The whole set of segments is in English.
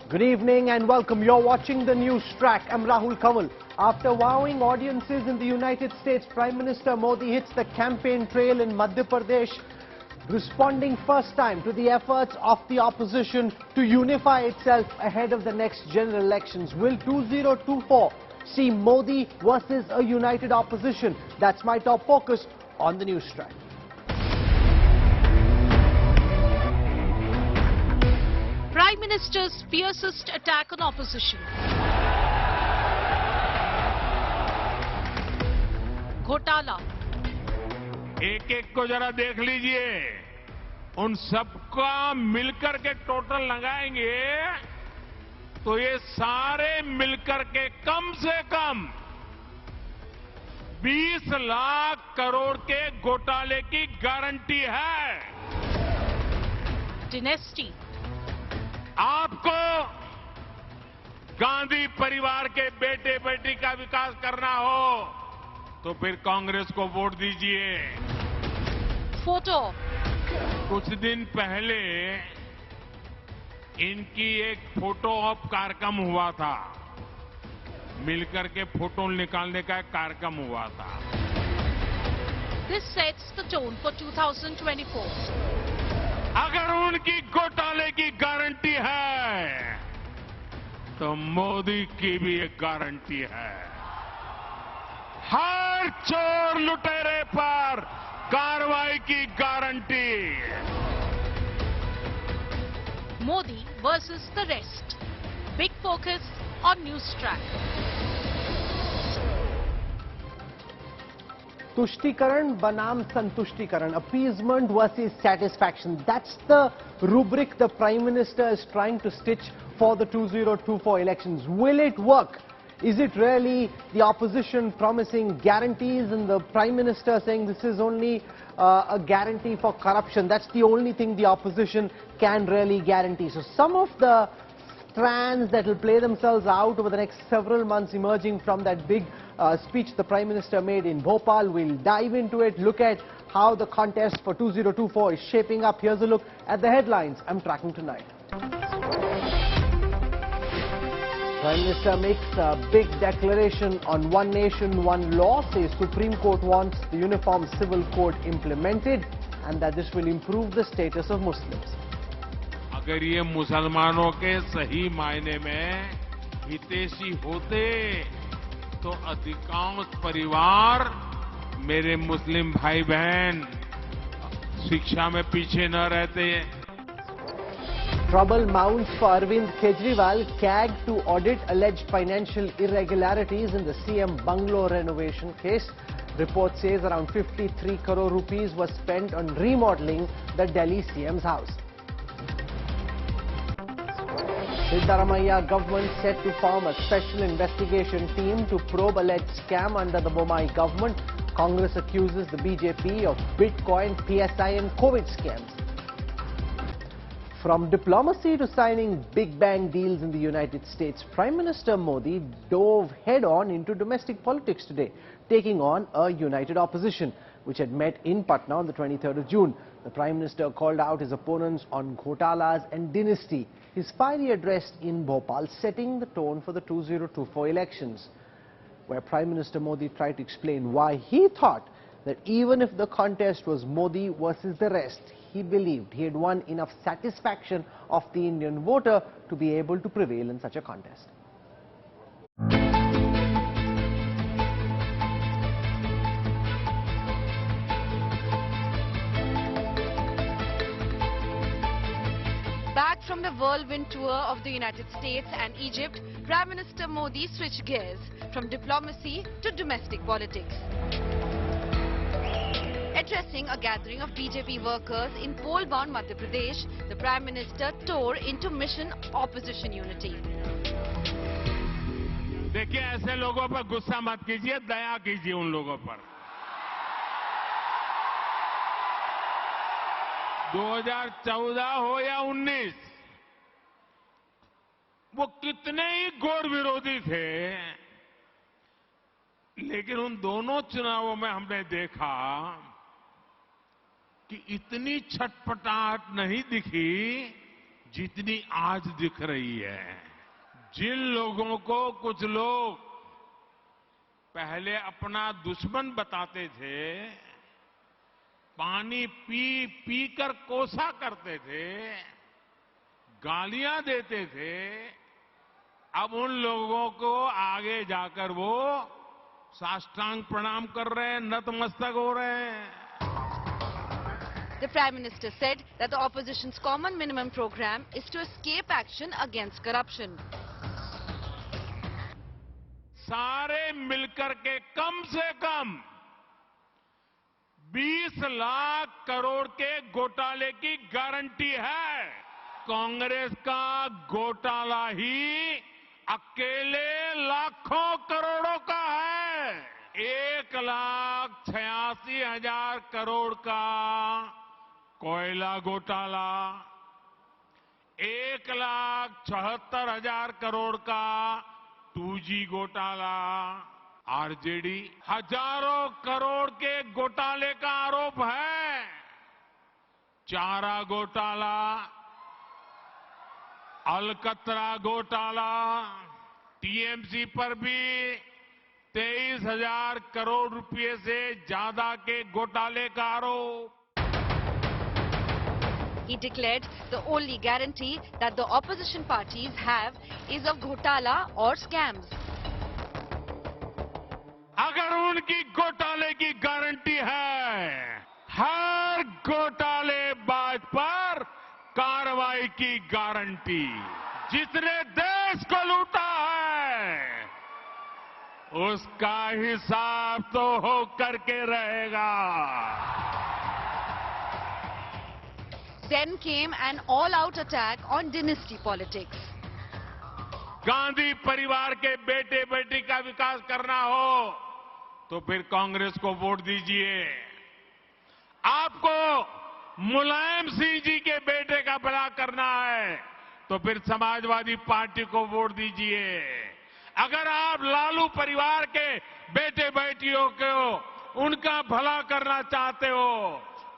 Good evening and welcome. You're watching the news track. I'm Rahul Kanwal. After wowing audiences in the United States, Prime Minister Modi hits the campaign trail in Madhya Pradesh, responding first time to the efforts of the opposition to unify itself ahead of the next general elections. Will 2024 see Modi versus a united opposition? That's my top focus on the news track. Prime Minister's fiercest attack on opposition. घोटाला. एक एक को जरा देख लीजिए, उन सबका मिलकर के टोटल लगाएंगे तो ये सारे मिलकर के कम से कम 20 लाख करोड़ के घोटाले की गारंटी है। डिनेस्टी. आपको गांधी परिवार के बेटे बेटी का विकास करना हो तो फिर कांग्रेस को वोट दीजिए। फोटो. कुछ दिन पहले इनकी एक फोटो ऑप कार्यक्रम हुआ था, मिलकर के फोटो निकालने का एक कार्यक्रम हुआ था। This sets the tone for 2024. अगर उनकी घोटाले की गारंटी है तो मोदी की भी एक गारंटी है। हर चोर लुटेरे पर कार्रवाई की guarantee. Modi versus the rest. Big focus on news track. Tushtikaran banam Santushtikaran, appeasement versus satisfaction. That's the rubric the Prime Minister is trying to stitch for the 2024 elections. Will it work? Is it really the opposition promising guarantees and the Prime Minister saying this is only a guarantee for corruption? That's the only thing the opposition can really guarantee. So some of the strands that will play themselves out over the next several months emerging from that big speech the Prime Minister made in Bhopal. We'll dive into it, look at how the contest for 2024 is shaping up. Here's a look at the headlines I'm tracking tonight. Prime Minister makes a big declaration on one nation, one law, says Supreme Court wants the Uniform Civil Code implemented and that this will improve the status of Muslims. अगर ये मुसलमानों के सही मायने में हितैषी होते तो अधिकांश परिवार मेरे मुस्लिम भाई बहन शिक्षा में पीछे न रहते। Trouble mounts for Arvind Kejriwal. CAG to audit alleged financial irregularities in the CM bungalow renovation case. Report says around 53 crore rupees was spent on remodeling the Delhi CM's house. Siddaramaiah government set to form a special investigation team to probe alleged scam under the Bommai government. Congress accuses the BJP of Bitcoin, PSI and COVID scams. From diplomacy to signing big bang deals in the United States, Prime Minister Modi dove head-on into domestic politics today, taking on a united opposition, which had met in Patna on the 23rd of June. The Prime Minister called out his opponents on ghotalas and dynasty. His fiery address in Bhopal setting the tone for the 2024 elections, where Prime Minister Modi tried to explain why he thought that even if the contest was Modi versus the rest, he believed he had won enough satisfaction of the Indian voter to be able to prevail in such a contest. Back from the whirlwind tour of the United States and Egypt, Prime Minister Modi switched gears from diplomacy to domestic politics. Addressing a gathering of BJP workers in coal-bound Madhya Pradesh, the Prime Minister tore into mission opposition unity. देखिए, ऐसे लोगों पर गुस्सा मत कीजिए, दया कीजिए उन लोगों पर। 2014 हो या 19, वो कितने ही घोर विरोधी थे, लेकिन उन दोनों चुनावों में हमने देखा कि इतनी छटपटाहट नहीं दिखी जितनी आज दिख रही है। जिन लोगों को कुछ लोग पहले अपना दुश्मन बताते थे, पानी पी पी कर कोसा करते थे, गालियां देते थे, अब उन लोगों को आगे जाकर वो साष्टांग प्रणाम कर रहे हैं, नतमस्तक हो रहे हैं। The Prime Minister said that the opposition's common minimum program is to escape action against corruption. सारे मिलकर के कम से कम 20 लाख करोड़ के घोटाले की गारंटी है। कांग्रेस का घोटाला ही अकेले लाखों करोड़ों का है। 1,86,000 करोड़ का कोयला घोटाला, 1,76,000 करोड़ का 2G घोटाला, आरजेडी हजारों करोड़ के घोटाले का आरोप है। चारा घोटाला, अलकतरा घोटाला, टीएमसी पर भी 23,000 करोड़ रुपए से ज्यादा के घोटाले का आरोप। He declared the only guarantee that the opposition parties have is of घोटाला or scams. अगर उनकी घोटाले की गारंटी है, हर घोटालेबाज पर कार्रवाई की गारंटी। जिसने देश को लूटा है, उसका हिसाब तो हो करके रहेगा। Then came an all-out attack on dynasty politics. Gandhi परिवार के बेटे बेटी का विकास करना हो तो फिर कांग्रेस को वोट दीजिए। आपको मुलायम सिंह जी के बेटे का भला करना है तो फिर समाजवादी पार्टी को वोट दीजिए। अगर आप लालू परिवार के बेटे बेटियों को उनका भला करना चाहते हो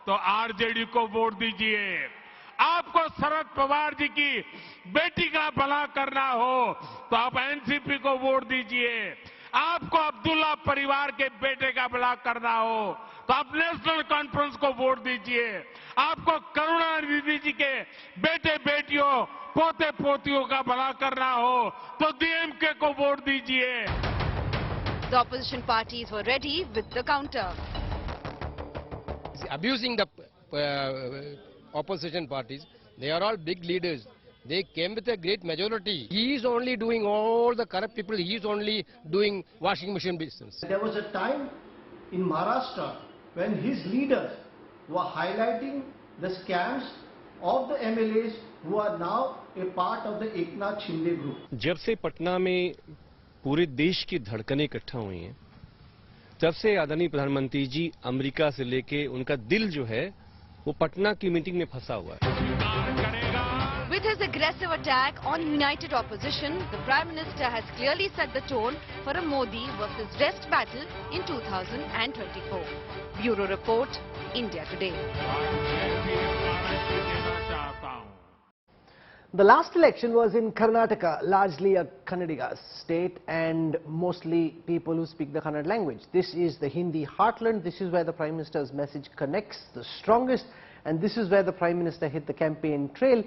तो आरजेडी को वोट दीजिए। आपको शरद पवार जी की बेटी का भला करना हो तो आप एनसीपी को वोट दीजिए। आपको अब्दुल्ला परिवार के बेटे का भला करना हो तो आप नेशनल कॉन्फ्रेंस को वोट दीजिए। आपको करुणानिधि जी के बेटे बेटियों पोते पोतियों का भला करना हो तो डीएमके को वोट दीजिए। The opposition parties were ready with the counter. Abusing the opposition parties, they are all big leaders. They came with a great majority. He is only doing all the corrupt people. He is only doing washing machine business. There was a time in Maharashtra when his leaders were highlighting the scams of the MLAs who are now a part of the Eknath Shinde group. जब से पटना में पूरे देश की धड़कनें इकट्ठा हुई हैं, तब से आदरणीय प्रधानमंत्री जी अमेरिका से लेके उनका दिल जो है वो पटना की मीटिंग में फंसा हुआ है। With his aggressive attack on united opposition, the Prime Minister has clearly set the tone for a Modi versus West battle in 2024. Bureau Report, India Today. The last election was in Karnataka, largely a Kannadiga state and mostly people who speak the Kannada language. This is the Hindi heartland. This is where the Prime Minister's message connects the strongest, and this is where the Prime Minister hit the campaign trail,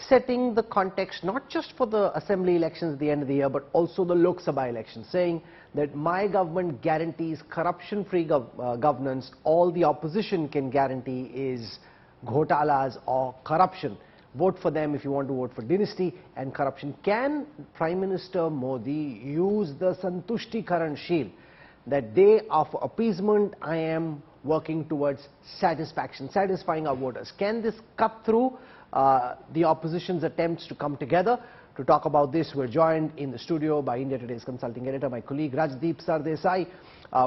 setting the context not just for the assembly elections at the end of the year but also the Lok Sabha elections, saying that my government guarantees corruption-free governance. All the opposition can guarantee is ghotalas or corruption. Vote for them if you want to vote for dynasty and corruption. Can Prime Minister Modi use the Santushtikaran shield, that day of appeasement, I am working towards satisfaction, satisfying our voters? Can this cut through the opposition's attempts to come together? To talk about this, we're joined in the studio by India Today's consulting editor, my colleague Rajdeep Sardesai.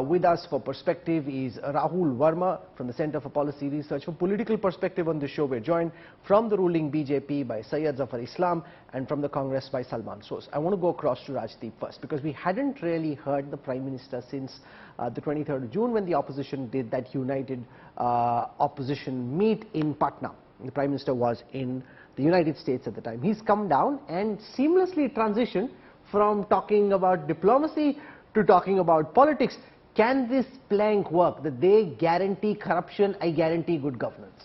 With us for perspective is Rahul Verma from the Center for Policy Research. For political perspective on the show, we're joined from the ruling BJP by Syed Zafar Islam and from the Congress by Salman Soos. I want to go across to Rajdeep first because we hadn't really heard the Prime Minister since the 23rd of June when the opposition did that united opposition meet in Patna. The Prime Minister was in the United States at the time. He's come down and seamlessly transitioned from talking about diplomacy to talking about politics. Can this plank work, that they guarantee corruption, I guarantee good governance?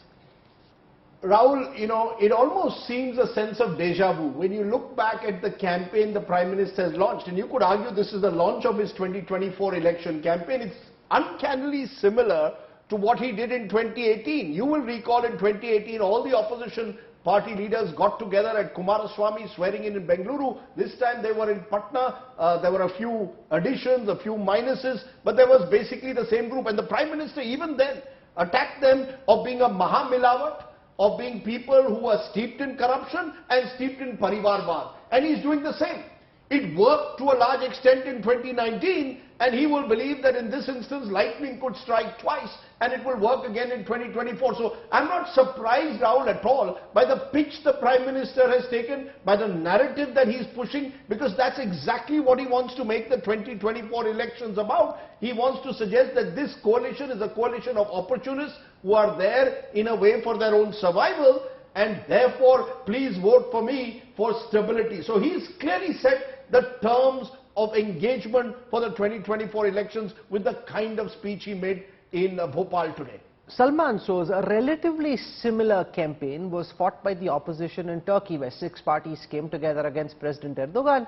Rahul, you know, it almost seems a sense of deja vu when you look back at the campaign the Prime Minister has launched, and you could argue this is the launch of his 2024 election campaign. It's uncannily similar to what he did in 2018. You will recall in 2018 all the opposition party leaders got together at Kumaraswamy swearing in Bengaluru. This time they were in Patna. There were a few additions, a few minuses, but there was basically the same group. And the Prime Minister even then attacked them of being a Mahamilawat, of being people who are steeped in corruption and steeped in Parivarvad. And he's doing the same. It worked to a large extent in 2019, and he will believe that in this instance lightning could strike twice and it will work again in 2024. So I'm not surprised, Rahul, at all by the pitch the Prime Minister has taken, by the narrative that he's pushing, because that's exactly what he wants to make the 2024 elections about. He wants to suggest that this coalition is a coalition of opportunists who are there in a way for their own survival, and therefore please vote for me for stability. So he's clearly set the terms of engagement for the 2024 elections with the kind of speech he made in Bhopal today. Salman shows a relatively similar campaign was fought by the opposition in Turkey, where 6 parties came together against President Erdogan.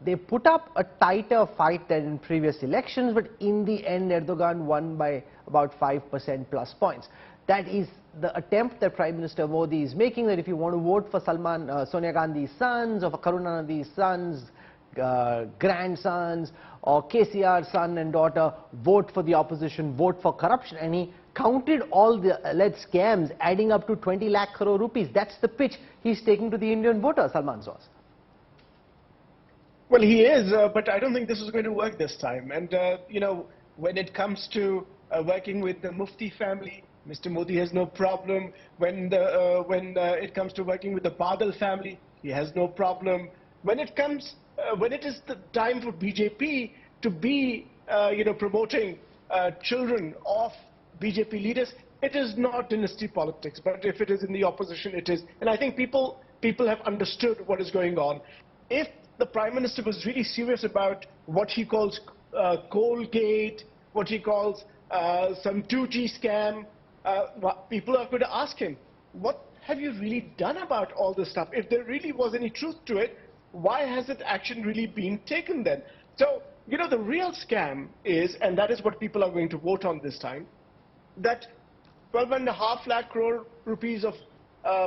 They put up a tighter fight than in previous elections, but in the end Erdogan won by about 5% plus points. That is the attempt that Prime Minister Modi is making, that if you want to vote for Sonia Gandhi's sons or for Karunanidhi's sons, grandsons, or KCR's son and daughter, vote for the opposition, vote for corruption. And he counted all the alleged scams adding up to 20 lakh crore rupees. That's the pitch he's taking to the Indian voter, Salman Soz. Well, he is, but I don't think this is going to work this time. And, you know, when it comes to working with the Mufti family, Mr. Modi has no problem. When it comes to working with the Badal family, he has no problem. When it is the time for BJP to be, you know, promoting children of BJP leaders, it is not dynasty politics. But if it is in the opposition, it is. And I think people have understood what is going on. If the Prime Minister was really serious about what he calls Coalgate, what he calls some 2G scam, people are going to ask him, what have you really done about all this stuff? If there really was any truth to it, why hasn't action really been taken then? So, you know, the real scam is, and that is what people are going to vote on this time, that 12.5 lakh crore rupees of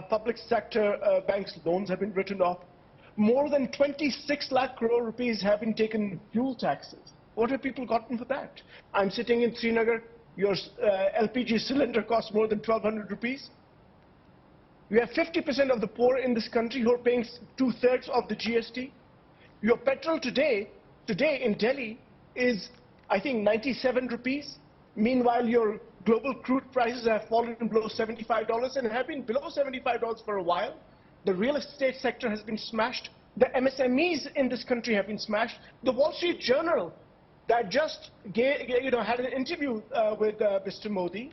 public sector banks loans have been written off. More than 26 lakh crore rupees have been taken in fuel taxes. What have people gotten for that? I'm sitting in Srinagar. Your LPG cylinder costs more than 1,200 rupees. You have 50% of the poor in this country who are paying 2/3 of the GST. Your petrol today in Delhi is, I think, 97 rupees. Meanwhile, your global crude prices have fallen below $75 and have been below $75 for a while. The real estate sector has been smashed. The MSMEs in this country have been smashed. The Wall Street Journal, that just had an interview with Mr. Modi,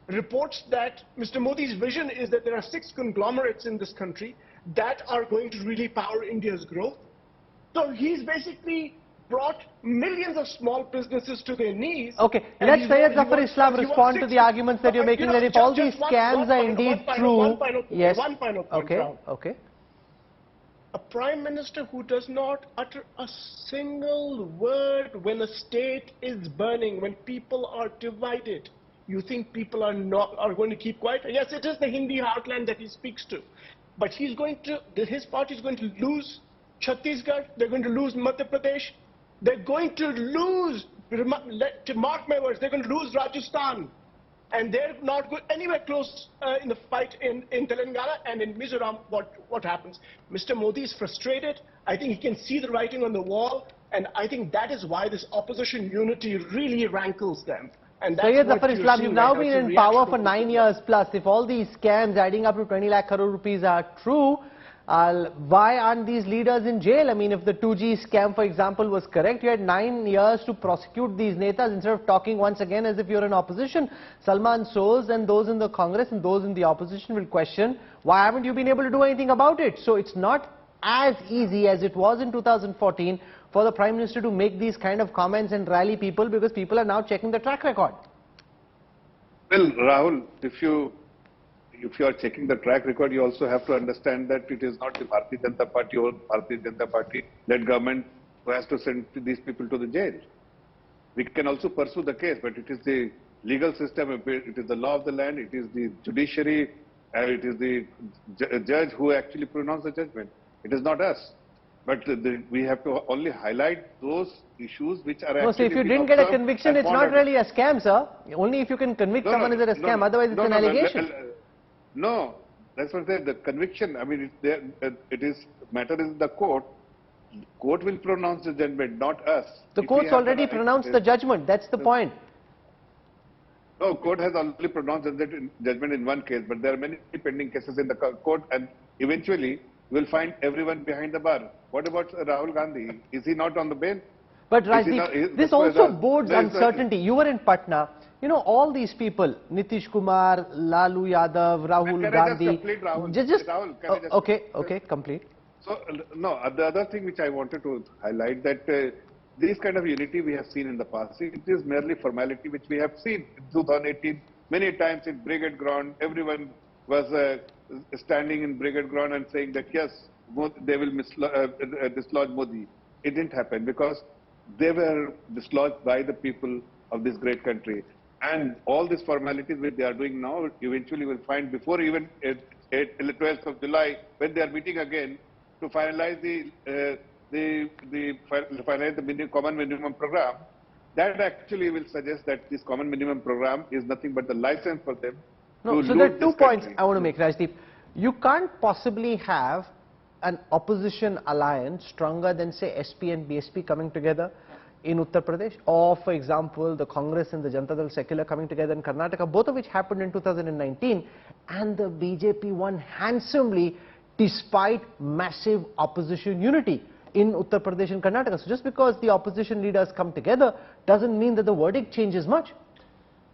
reports that Mr. Modi's vision is that there are 6 conglomerates in this country that are going to really power India's growth. So he's basically brought millions of small businesses to their knees. Okay, let Syed Zafar Islam respond to the arguments that you're making, that if all these scams are indeed true. Yes. One final point. Okay. A Prime Minister who does not utter a single word when a state is burning, when people are divided. You think people are going to keep quiet? Yes, it is the Hindi heartland that he speaks to. But his party is going to lose Chhattisgarh, they're going to lose Madhya Pradesh, they're going to lose, to mark my words, they're going to lose Rajasthan. And they're not anywhere close in the fight in Telangana and in Mizoram. What happens? Mr. Modi is frustrated. I think he can see the writing on the wall. And I think that is why this opposition unity really rankles them. And that's Syed Zafar Islam, you've now been in power for 9 years plus. If all these scams adding up to 20 lakh crore rupees are true, Why aren't these leaders in jail? I mean, if the 2G scam, for example, was correct, you had 9 years to prosecute these netas instead of talking once again as if you're in opposition. Salman Soz and those in the Congress and those in the opposition will question, why haven't you been able to do anything about it? So it's not as easy as it was in 2014 for the Prime Minister to make these kind of comments and rally people, because people are now checking the track record. Well, Rahul, if you are checking the track record, you also have to understand that it is not the Bharatiya Janata Party or Bharatiya Janata Party-led government who has to send these people to the jail. We can also pursue the case, but it is the legal system, it is the law of the land, it is the judiciary, and it is the judge who actually pronounced the judgment. It is not us. But we have to only highlight those issues which are actually... No, so if you didn't get a conviction, it's not really a scam, sir. Only if you can convict someone is it a scam, otherwise it's an allegation. No, that's what I said. The conviction, I mean, matter is in the court. Court will pronounce the judgment, not us. The court's already pronounced the judgment. That's the point. No, court has already pronounced the judgment in one case, but there are many pending cases in the court, and eventually we'll find everyone behind the bar. What about Rahul Gandhi? Is he not on the bail? But Rajdeep, this also bodes uncertainty. You were in Patna. You know, all these people, Nitish Kumar, Lalu Yadav, Rahul Gandhi. Rahul, okay, complete. So, no, the other thing which I wanted to highlight that this kind of unity we have seen in the past. It is merely formality which we have seen in 2018. Many times in Brigade Ground, everyone was standing in Brigade Ground and saying that yes, they will dislodge Modi. It didn't happen because they were dislodged by the people of this great country. And all these formalities which they are doing now, eventually will find before even 12th of July, when they are meeting again to finalize the common minimum program, that actually will suggest that this common minimum program is nothing but the license for them. No, so there are 2 points I want to make, Rajdeep. You can't possibly have an opposition alliance stronger than, say, SP and BSP coming together in Uttar Pradesh, or, for example, the Congress and the Janata Dal Secular coming together in Karnataka, both of which happened in 2019, and the BJP won handsomely despite massive opposition unity in Uttar Pradesh and Karnataka. So just because the opposition leaders come together doesn't mean that the verdict changes much.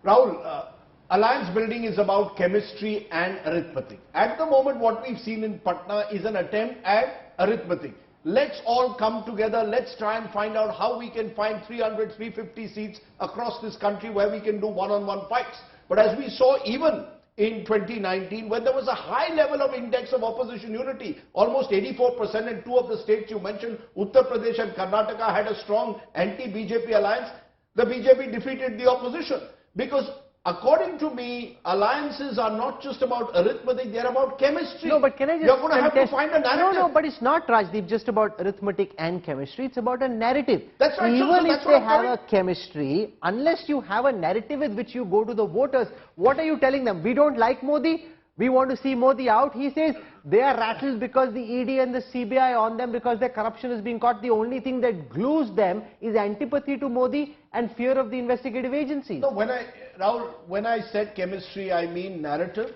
Rahul, alliance building is about chemistry and arithmetic. At the moment, what we've seen in Patna is an attempt at arithmetic. Let's all come together. Let's try and find out how we can find 300, 350 seats across this country where we can do one-on-one fights. But as we saw even in 2019, when there was a high level of index of opposition unity, almost 84%, in 2 of the states you mentioned, Uttar Pradesh and Karnataka, had a strong anti-BJP alliance, the BJP defeated the opposition. Because according to me, alliances are not just about arithmetic, they are about chemistry. No, but can I just You're going to have to find a narrative. No, but it's not, Rajdeep, just about arithmetic and chemistry. It's about a narrative. That's right. Even if they have a chemistry, unless you have a narrative with which you go to the voters, what are you telling them? We don't like Modi. We want to see Modi out. He says they are rattled because the ED and the CBI on them because their corruption is being caught. The only thing that glues them is antipathy to Modi and fear of the investigative agencies. No, Rahul, when I said chemistry, I mean narrative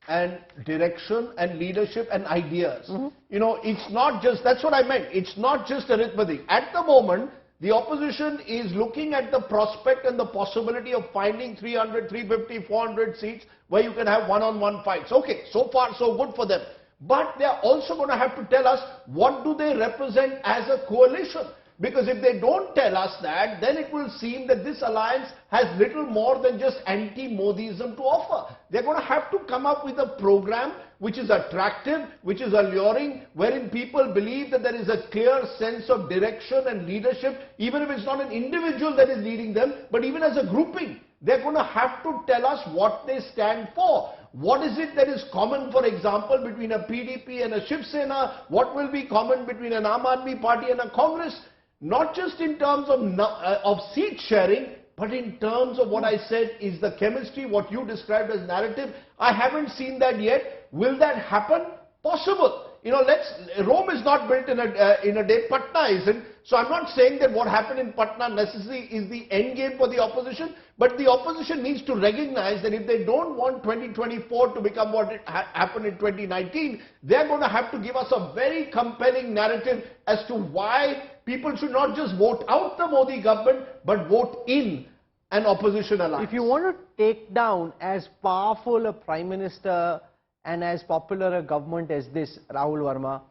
and direction and leadership and ideas. You know, it's not just, that's what I meant. It's not just arithmetic. At the moment, the opposition is looking at the prospect and the possibility of finding 300, 350, 400 seats where you can have one-on-one fights. Okay, so far so good for them. But they are also going to have to tell us what do they represent as a coalition. Because if they don't tell us that, then it will seem that this alliance has little more than just anti-Modism to offer. They're going to have to come up with a program which is attractive, which is alluring, wherein people believe that there is a clear sense of direction and leadership, even if it's not an individual that is leading them, but even as a grouping. They're going to have to tell us what they stand for. What is it that is common, for example, between a PDP and a Shiv Sena? What will be common between an Aam Aadmi Party and a Congress? Not just in terms of seat sharing, but in terms of what I said is the chemistry, what you described as narrative. I haven't seen that yet. Will that happen? Possible. Rome is not built in a day. Patna isn't. So I'm not saying that what happened in Patna necessarily is the end game for the opposition, but the opposition needs to recognize that if they don't want 2024 to become what happened in 2019, they're going to have to give us a very compelling narrative as to why people should not just vote out the Modi government, but vote in an opposition alliance. If you want to take down as powerful a Prime Minister and as popular a government as this, Rahul Verma,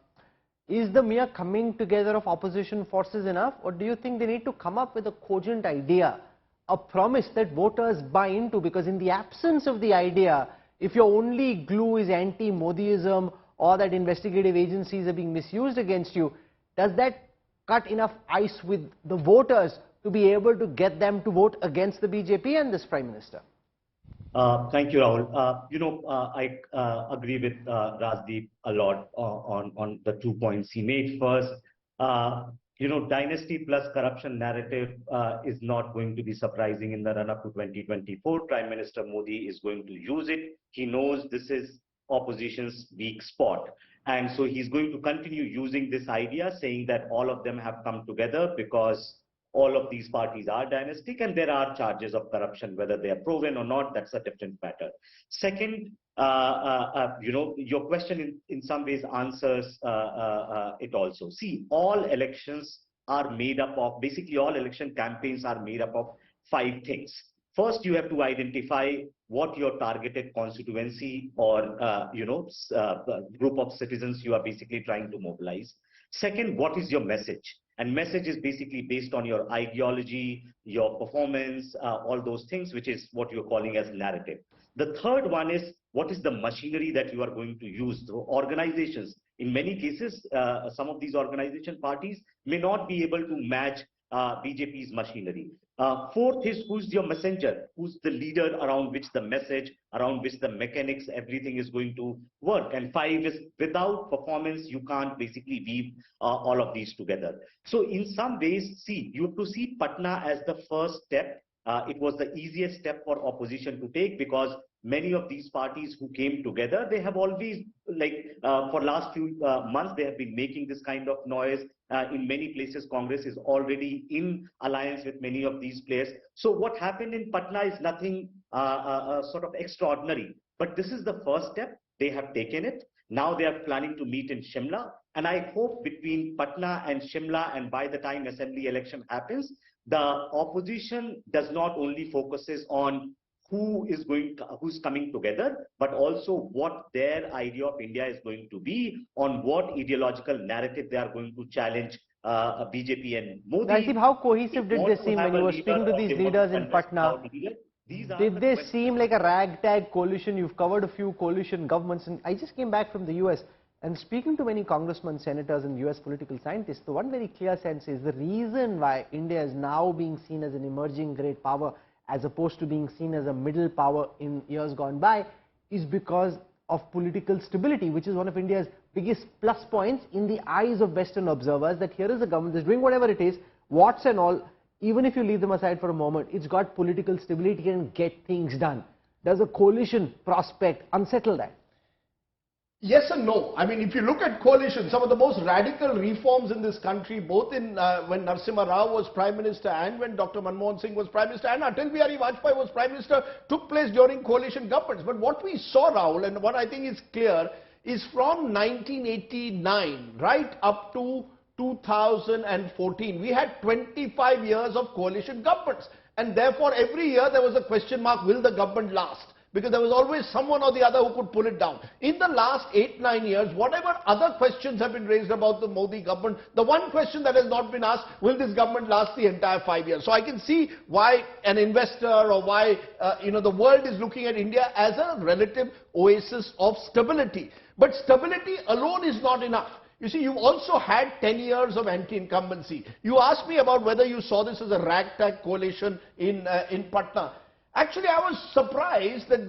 is the mere coming together of opposition forces enough, or do you think they need to come up with a cogent idea, a promise that voters buy into? Because in the absence of the idea, if your only glue is anti-Modiism or that investigative agencies are being misused against you, does that cut enough ice with the voters to be able to get them to vote against the BJP and this Prime Minister? Thank you, Rahul. I agree with Rajdeep a lot on the 2 points he made. First, dynasty plus corruption narrative is not going to be surprising in the run-up to 2024. Prime Minister Modi is going to use it. He knows this is opposition's weak spot. And so he's going to continue using this idea, saying that all of them have come together because all of these parties are dynastic and there are charges of corruption. Whether they are proven or not, that's a different matter. Second, your question in some ways answers it also. See, all elections are made up of, basically all election campaigns are made up of 5 things. First, you have to identify what your targeted constituency or group of citizens you are basically trying to mobilize. Second, what is your message? And message is basically based on your ideology, your performance, all those things, which is what you're calling as narrative. The third one is, what is the machinery that you are going to use? So organizations, in many cases, some of these organization parties may not be able to match BJP's machinery. Fourth is, who's your messenger? Who's the leader around which the message, around which the mechanics, everything is going to work? And 5 is, without performance, you can't basically weave all of these together. So in some ways, you have to see Patna as the first step. It was the easiest step for opposition to take because many of these parties who came together, they have always, for last few months, they have been making this kind of noise. In many places, Congress is already in alliance with many of these players. So what happened in Patna is nothing sort of extraordinary. But this is the first step. They have taken it. Now they are planning to meet in Shimla. And I hope between Patna and Shimla, and by the time assembly election happens, the opposition does not only focuses on who's coming together, but also what their idea of India is going to be, on what ideological narrative they are going to challenge BJP and Modi. Rajiv, how cohesive did they seem when you were speaking to these leaders in Patna? Did they seem like a ragtag coalition? You've covered a few coalition governments, and I just came back from the US and speaking to many congressmen, senators and US political scientists. The one very clear sense is the reason why India is now being seen as an emerging great power as opposed to being seen as a middle power in years gone by is because of political stability, which is one of India's biggest plus points in the eyes of Western observers, that here is a government that's doing whatever it is, what's and all, even if you leave them aside for a moment, it's got political stability and get things done. Does a coalition prospect unsettle that? Yes and no. I mean, if you look at coalition, some of the most radical reforms in this country, both in when Narasimha Rao was Prime Minister and when Dr. Manmohan Singh was Prime Minister and Atal Bihari Vajpayee was Prime Minister, took place during coalition governments. But what we saw, Rahul, and what I think is clear, is from 1989 right up to 2014, we had 25 years of coalition governments. And therefore, every year there was a question mark, will the government last? Because there was always someone or the other who could pull it down. In the last 8-9 years, whatever other questions have been raised about the Modi government, the one question that has not been asked, will this government last the entire 5 years? So I can see why an investor or why the world is looking at India as a relative oasis of stability. But stability alone is not enough. You see, you've also had 10 years of anti-incumbency. You asked me about whether you saw this as a ragtag coalition in Patna. Actually, I was surprised that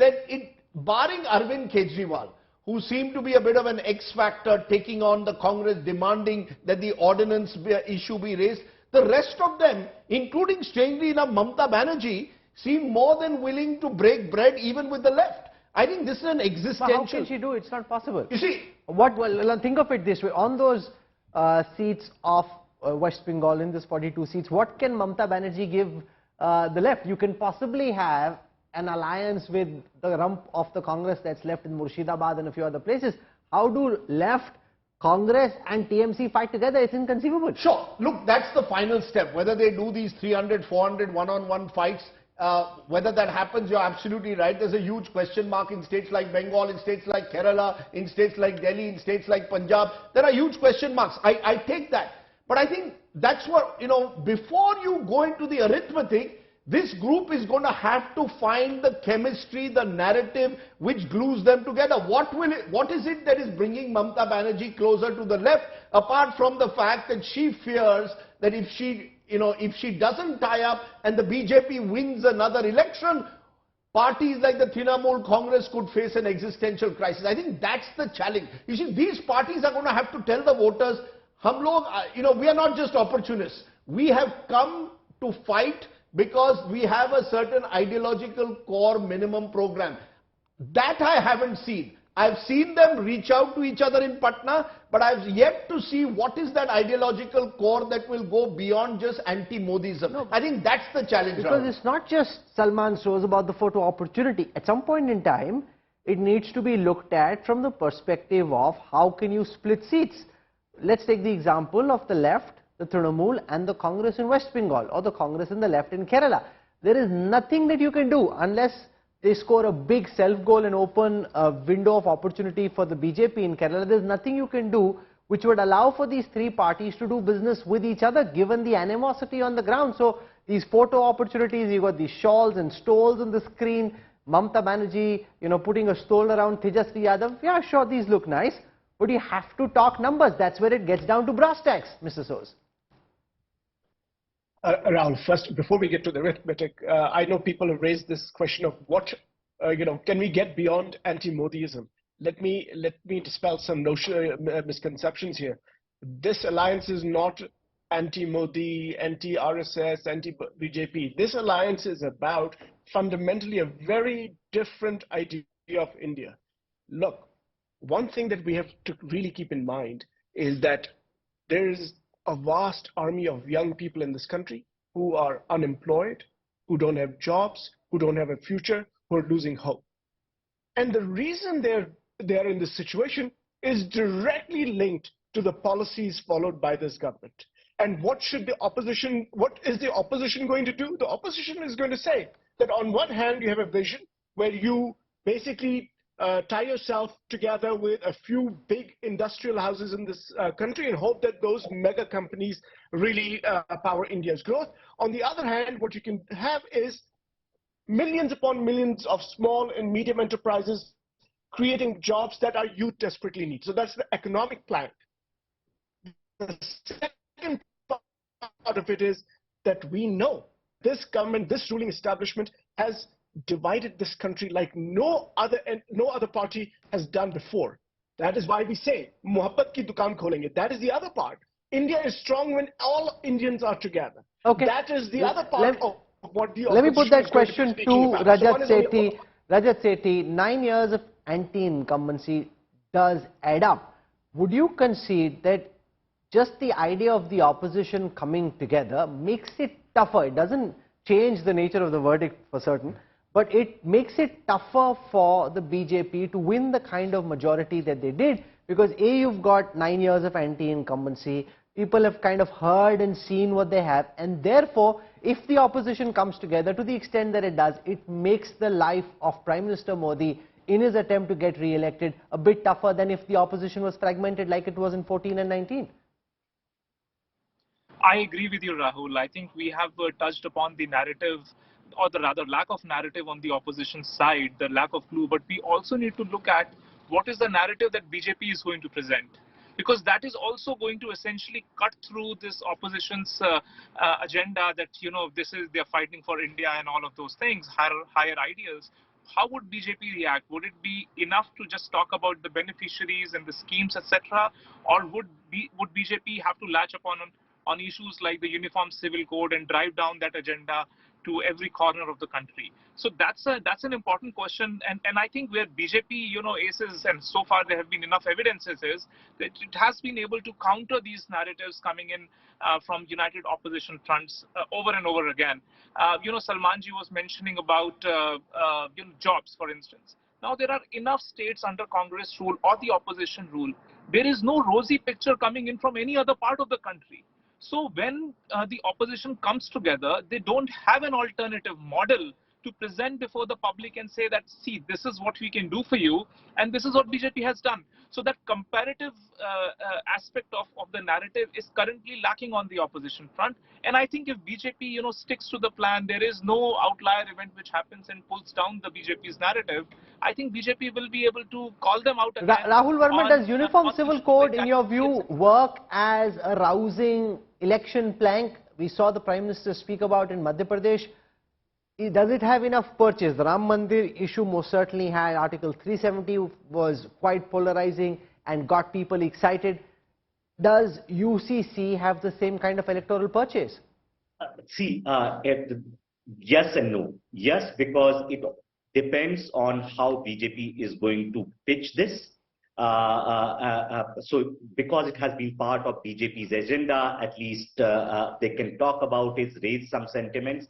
barring Arvind Kejriwal, who seemed to be a bit of an X-factor taking on the Congress, demanding that the ordinance issue be raised, the rest of them, including strangely enough Mamata Banerjee, seemed more than willing to break bread even with the left. I think this is an existential... But how can she do it? It's not possible. You see, Well, think of it this way. On those seats of West Bengal, in this 42 seats, what can Mamata Banerjee give the left? You can possibly have an alliance with the rump of the Congress that's left in Murshidabad and a few other places. How do left, Congress and TMC fight together? It's inconceivable. Sure. Look, that's the final step. Whether they do these 300, 400 one-on-one fights, whether that happens, you're absolutely right. There's a huge question mark in states like Bengal, in states like Kerala, in states like Delhi, in states like Punjab. There are huge question marks. I take that. But I think that's what, before you go into the arithmetic, this group is going to have to find the chemistry, the narrative which glues them together. What is it that is bringing Mamata Banerjee closer to the left, apart from the fact that she fears that if she doesn't tie up and the BJP wins another election, parties like the Trinamool Congress could face an existential crisis. I think that's the challenge. You see, these parties are going to have to tell the voters, we are not just opportunists. We have come to fight because we have a certain ideological core minimum program. That I haven't seen. I've seen them reach out to each other in Patna, but I've yet to see what is that ideological core that will go beyond just anti-Modism. No, I think that's the challenge. Because it's not just Salman shows about the photo opportunity. At some point in time, it needs to be looked at from the perspective of how can you split seats. Let's take the example of the left, the Trinamool and the Congress in West Bengal, or the Congress and the left in Kerala. There is nothing that you can do unless they score a big self-goal and open a window of opportunity for the BJP in Kerala. There's nothing you can do which would allow for these three parties to do business with each other, given the animosity on the ground. So these photo opportunities, you've got these shawls and stoles on the screen, Mamata Banerjee, putting a stole around Tejasvi Yadav. Yeah, sure, these look nice, but you have to talk numbers. That's where it gets down to brass tacks, Mr. Soos. Rahul, first, before we get to the arithmetic, I know people have raised this question of what, can we get beyond anti-Modiism? Let me dispel some misconceptions here. This alliance is not anti-Modi, anti-RSS, anti-BJP. This alliance is about fundamentally a very different idea of India. Look, one thing that we have to really keep in mind is that there is a vast army of young people in this country who are unemployed, who don't have jobs, who don't have a future, who are losing hope. And the reason they're in this situation is directly linked to the policies followed by this government. And what is the opposition going to do? The opposition is going to say that on one hand, you have a vision where you basically tie yourself together with a few big industrial houses in this country and hope that those mega companies really power India's growth. On the other hand, what you can have is millions upon millions of small and medium enterprises creating jobs that our youth desperately need. So that's the economic plan. The second part of it is that we know this government, this ruling establishment has divided this country like no other party has done before. That is why we say, Mohabbat ki dukaan kholenge. That is the other part. India is strong when all Indians are together. Okay. That is the other part of what the Let me put that question to Rajat Sethi. Rajat Sethi, 9 years of anti-incumbency does add up. Would you concede that just the idea of the opposition coming together makes it tougher? It doesn't change the nature of the verdict for certain, but it makes it tougher for the BJP to win the kind of majority that they did, because A, you've got 9 years of anti-incumbency, people have kind of heard and seen what they have, and therefore, if the opposition comes together to the extent that it does, it makes the life of Prime Minister Modi in his attempt to get re-elected a bit tougher than if the opposition was fragmented like it was in 14 and 19. I agree with you, Rahul. I think we have touched upon the narrative, or the rather lack of narrative on the opposition side, the lack of clue, but we also need to look at what is the narrative that BJP is going to present, because that is also going to essentially cut through this opposition's agenda that, they're fighting for India and all of those things, higher ideals. How would BJP react? Would it be enough to just talk about the beneficiaries and the schemes, etc., or would BJP have to latch upon on issues like the Uniform Civil Code and drive down that agenda to every corner of the country. So that's an important question, and I think where BJP aces, and so far there have been enough evidences, is that it has been able to counter these narratives coming in from united opposition fronts over and over again. Salmanji was mentioning about jobs, for instance. Now there are enough states under Congress rule or the opposition rule. There is no rosy picture coming in from any other part of the country. So when the opposition comes together, they don't have an alternative model to present before the public and say that, see, this is what we can do for you, and this is what BJP has done. So that comparative aspect of the narrative is currently lacking on the opposition front. And I think if BJP, sticks to the plan, there is no outlier event which happens and pulls down the BJP's narrative, I think BJP will be able to call them out again. Rahul Verma, does Uniform Civil Code, in your view, work as a rousing election plank? We saw the Prime Minister speak about in Madhya Pradesh. Does it have enough purchase? The Ram Mandir issue most certainly had. Article 370 was quite polarizing and got people excited. Does UCC have the same kind of electoral purchase? Yes and no. Yes, because it depends on how BJP is going to pitch this. So because it has been part of BJP's agenda, at least they can talk about it, raise some sentiments.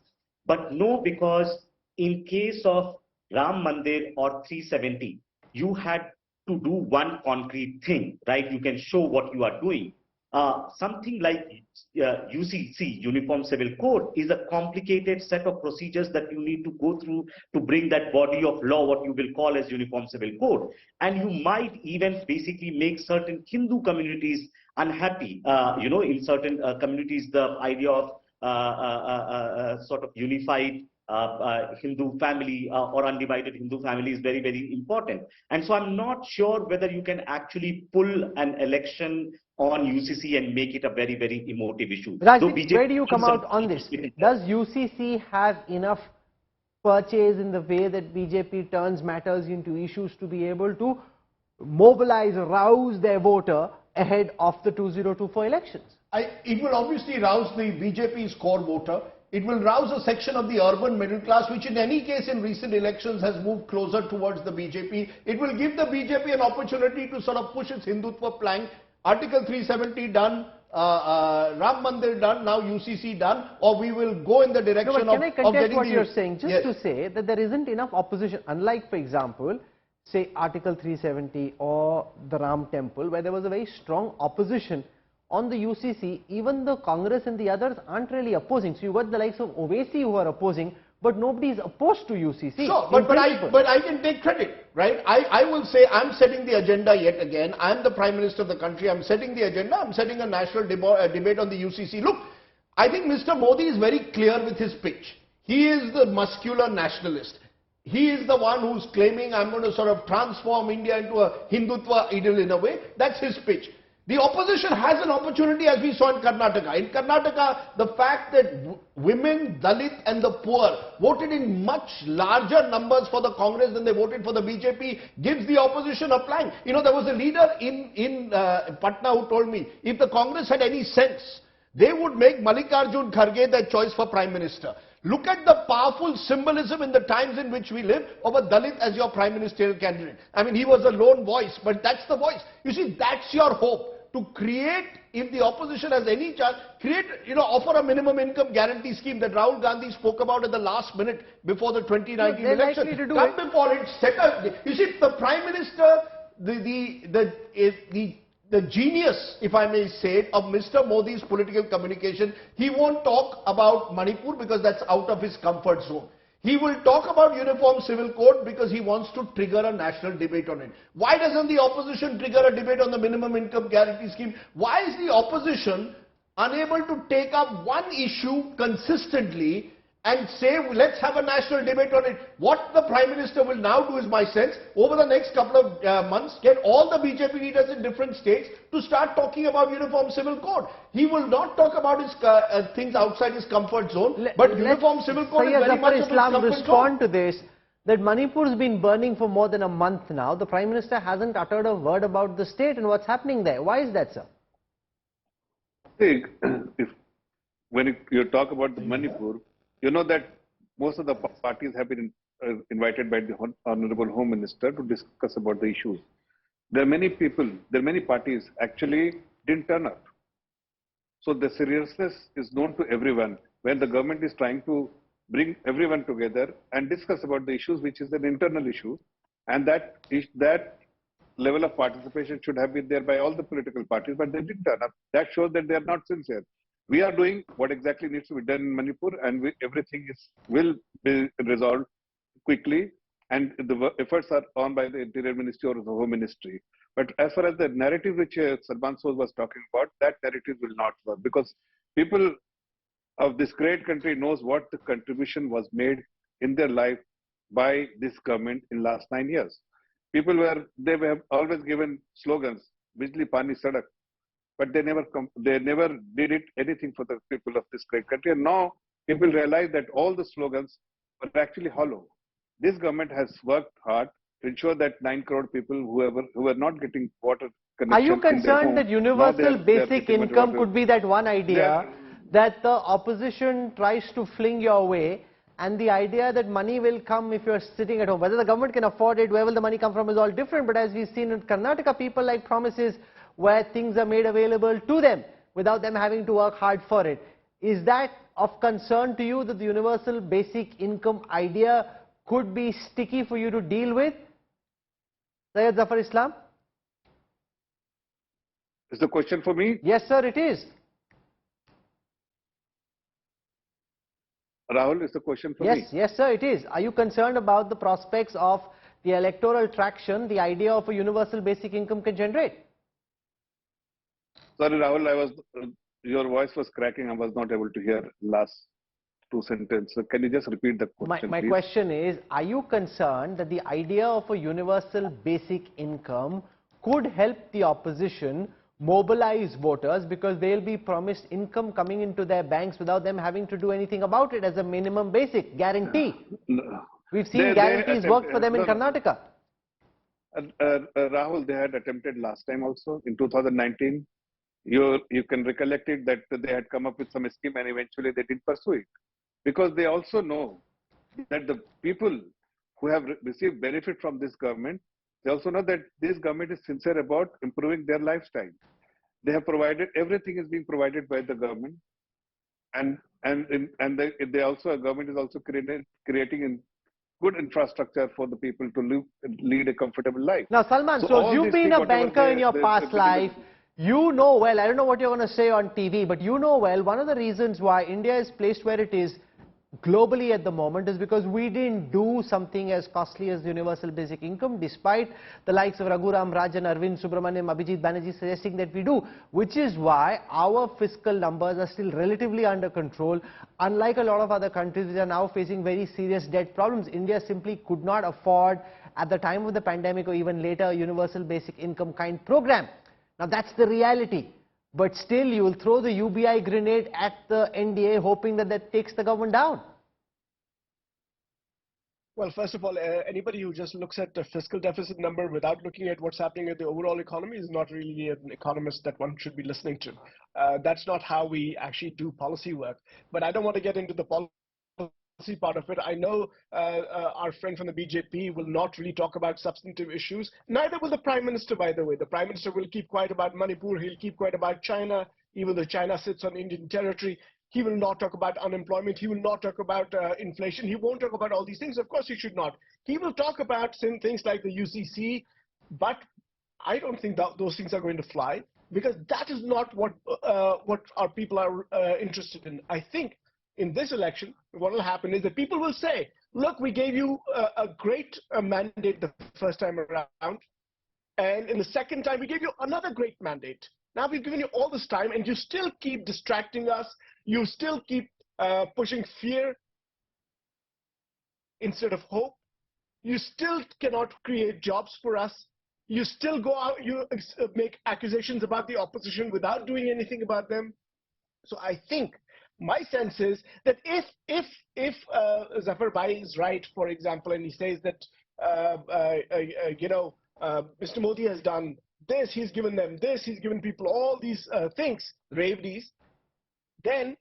But no, because in case of Ram Mandir or 370, you had to do one concrete thing, right? You can show what you are doing. Something like UCC, Uniform Civil Code, is a complicated set of procedures that you need to go through to bring that body of law, what you will call as Uniform Civil Code. And you might even basically make certain Hindu communities unhappy. In certain communities, the idea of sort of unified Hindu family or undivided Hindu family is very, very important. And so I'm not sure whether you can actually pull an election on UCC and make it a very, very emotive issue. Rajdeep, where do you come out on this? Does UCC have enough purchase in the way that BJP turns matters into issues to be able to mobilize, rouse their voter ahead of the 2024 elections? It will obviously rouse the BJP's core voter. It will rouse a section of the urban middle class, which in any case in recent elections has moved closer towards the BJP. It will give the BJP an opportunity to sort of push its Hindutva plank. Article 370 done, Ram Mandir done, now UCC done, or we will go in the direction of getting... Can I contest what you're saying? Just to say that there isn't enough opposition, unlike, for example, say Article 370 or the Ram Temple, where there was a very strong opposition on the UCC. Even the Congress and the others aren't really opposing. So you got the likes of Owaisi who are opposing, but nobody is opposed to UCC. Sure, but I can take credit, right? I will say I'm setting the agenda yet again. I'm the Prime Minister of the country. I'm setting the agenda. I'm setting a national debate on the UCC. Look, I think Mr. Modi is very clear with his pitch. He is the muscular nationalist. He is the one who's claiming I'm going to sort of transform India into a Hindutva ideal in a way. That's his pitch. The opposition has an opportunity, as we saw in Karnataka. In Karnataka, the fact that women, Dalit and the poor voted in much larger numbers for the Congress than they voted for the BJP gives the opposition a plank. You know, there was a leader in Patna who told me, if the Congress had any sense, they would make Mallikarjun Kharge their choice for Prime Minister. Look at the powerful symbolism in the times in which we live of a Dalit as your Prime Ministerial candidate. I mean, he was a lone voice, but that's the voice. You see, that's your hope. To create, if the opposition has any chance, offer a minimum income guarantee scheme that Rahul Gandhi spoke about at the last minute before the 2019 election. Come before it, you see, the Prime Minister, the genius, if I may say, of Mr. Modi's political communication, he won't talk about Manipur because that's out of his comfort zone. He will talk about Uniform Civil Code because he wants to trigger a national debate on it. Why doesn't the opposition trigger a debate on the minimum income guarantee scheme? Why is the opposition unable to take up one issue consistently and say, let's have a national debate on it? What the Prime Minister will now do, is my sense, over the next couple of months, get all the BJP leaders in different states to start talking about Uniform Civil Code. He will not talk about his things outside his comfort zone, but Uniform Civil Code is very much of his comfort respond to this, that Manipur's been burning for more than a month now. The Prime Minister hasn't uttered a word about the state and what's happening there. Why is that, sir? See, if when you talk about the Manipur, you know that most of the parties have been invited by the Honorable Home Minister to discuss about the issues. There are many people, there are many parties actually didn't turn up. So the seriousness is known to everyone when the government is trying to bring everyone together and discuss about the issues, which is an internal issue, and that level of participation should have been there by all the political parties, but they didn't turn up. That shows that they are not sincere. We are doing what exactly needs to be done in Manipur, and everything will be resolved quickly, and the efforts are on by the Interior Ministry or the Home Ministry. But as far as the narrative which Salman Sood was talking about, that narrative will not work, because people of this great country knows what the contribution was made in their life by this government in last 9 years. People they were always given slogans, Bijli Pani Sadak, but they never did anything for the people of this great country. And now people realize that all the slogans were actually hollow. This government has worked hard to ensure that 9 crore people who are not getting water connection. Are you concerned that universal basic income could be that one idea that the opposition tries to fling your way, and the idea that money will come if you're sitting at home? Whether the government can afford it, where will the money come from is all different. But as we've seen in Karnataka, people like promises where things are made available to them without them having to work hard for it. Is that of concern to you, that the universal basic income idea could be sticky for you to deal with? Syed Zafar Islam? Is the question for me? Yes, sir, it is. Rahul, is the question for me? Yes, sir, it is. Are you concerned about the prospects of the electoral traction the idea of a universal basic income can generate? Sorry, Rahul, your voice was cracking. I was not able to hear last 2 sentences. So can you just repeat the question, My question is, are you concerned that the idea of a universal basic income could help the opposition mobilize voters, because they'll be promised income coming into their banks without them having to do anything about it as a minimum basic guarantee? We've seen guarantees work for them in Karnataka. Rahul, they had attempted last time also in 2019. You can recollect it that they had come up with some scheme and eventually they didn't pursue it, because they also know that the people who have received benefit from this government, they also know that this government is sincere about improving their lifestyle. They have provided, everything is being provided by the government, and they also, government is also creating good infrastructure for the people to lead a comfortable life. Now, Salman, so you've been a banker in your past life. You know well, I don't know what you're going to say on TV, but you know well, one of the reasons why India is placed where it is globally at the moment is because we didn't do something as costly as universal basic income, despite the likes of Raghuram Rajan, Arvind Subramaniam, Abhijit Banerjee suggesting that we do, which is why our fiscal numbers are still relatively under control, unlike a lot of other countries which are now facing very serious debt problems. India simply could not afford, at the time of the pandemic or even later, a universal basic income kind program. Now that's the reality. But still, you will throw the UBI grenade at the NDA, hoping that that takes the government down. Well, first of all, anybody who just looks at the fiscal deficit number without looking at what's happening at the overall economy is not really an economist that one should be listening to. That's not how we actually do policy work. But I don't want to get into the policy part of it. I know our friend from the BJP will not really talk about substantive issues. Neither will the Prime Minister, by the way. The Prime Minister will keep quiet about Manipur. He'll keep quiet about China, even though China sits on Indian territory. He will not talk about unemployment. He will not talk about inflation. He won't talk about all these things. Of course, he should not. He will talk about things like the UCC, but I don't think that those things are going to fly, because that is not what our people are interested in. I think in this election, what will happen is that people will say, look, we gave you a great mandate the first time around, and in the second time, we gave you another great mandate. Now we've given you all this time, and you still keep distracting us. You still keep pushing fear instead of hope. You still cannot create jobs for us. You still go out, you make accusations about the opposition without doing anything about them. So I think my sense is that if Zafar Bhai is right, for example, and he says that Mr. Modi has done this, he's given them this, he's given people all these things, Ravelis, then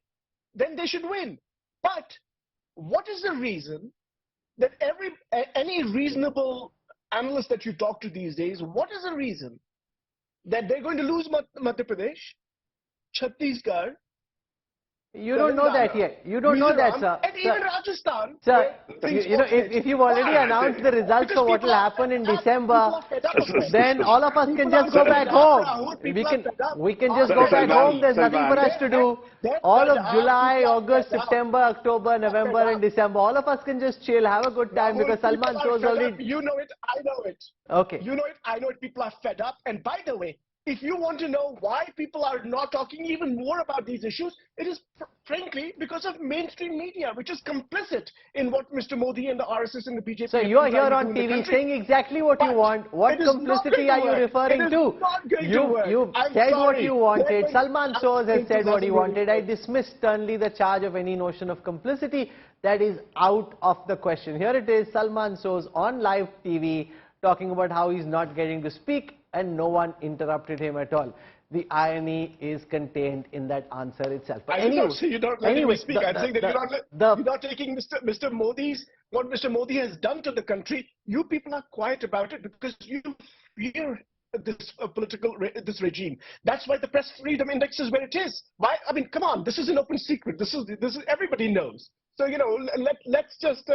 they should win. But what is the reason that any reasonable analyst that you talk to these days, what is the reason that they're going to lose Madhya Pradesh, Chhattisgarh? You don't know that yet. You don't know that, sir. And even Rajasthan. Sir, if you've already announced the results for what will happen in December, then all of us can just go back home. We can just go back home. There's nothing for us to do. All of July, August, September, October, November and December, all of us can just chill, have a good time because Salman shows already... You know it, I know it. Okay. You know it, I know it. People are fed up. And by the way, if you want to know why people are not talking even more about these issues, it is frankly because of mainstream media, which is complicit in what Mr. Modi and the RSS and the BJP... So you are here on TV saying exactly what you want. What complicity are you referring to? You said what you wanted. Salman Soz has said what he wanted. I dismiss sternly the charge of any notion of complicity. That is out of the question. Here it is, Salman Soz on live TV talking about how he's not getting to speak and no one interrupted him at all. The irony is contained in that answer itself. But I don't say you don't let me speak. I'm saying that you're not taking Mr. Modi's, what Mr. Modi has done to the country. You people are quiet about it because you fear this this regime. That's why the press freedom index is where it is. Why? I mean, come on, this is an open secret. This is everybody knows. So, you know, let's just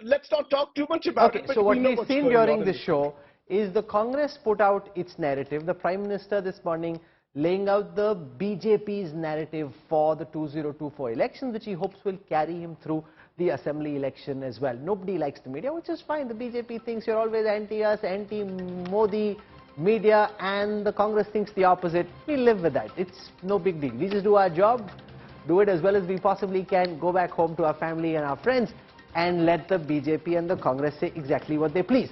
let's not talk too much about it. Okay, so what we've seen during the show is the Congress put out its narrative. The Prime Minister this morning laying out the BJP's narrative for the 2024 elections, which he hopes will carry him through the assembly election as well. Nobody likes the media, which is fine. The BJP thinks you're always anti-us, anti-Modi media, and the Congress thinks the opposite. We live with that. It's no big deal. We just do our job, do it as well as we possibly can, go back home to our family and our friends, and let the BJP and the Congress say exactly what they please.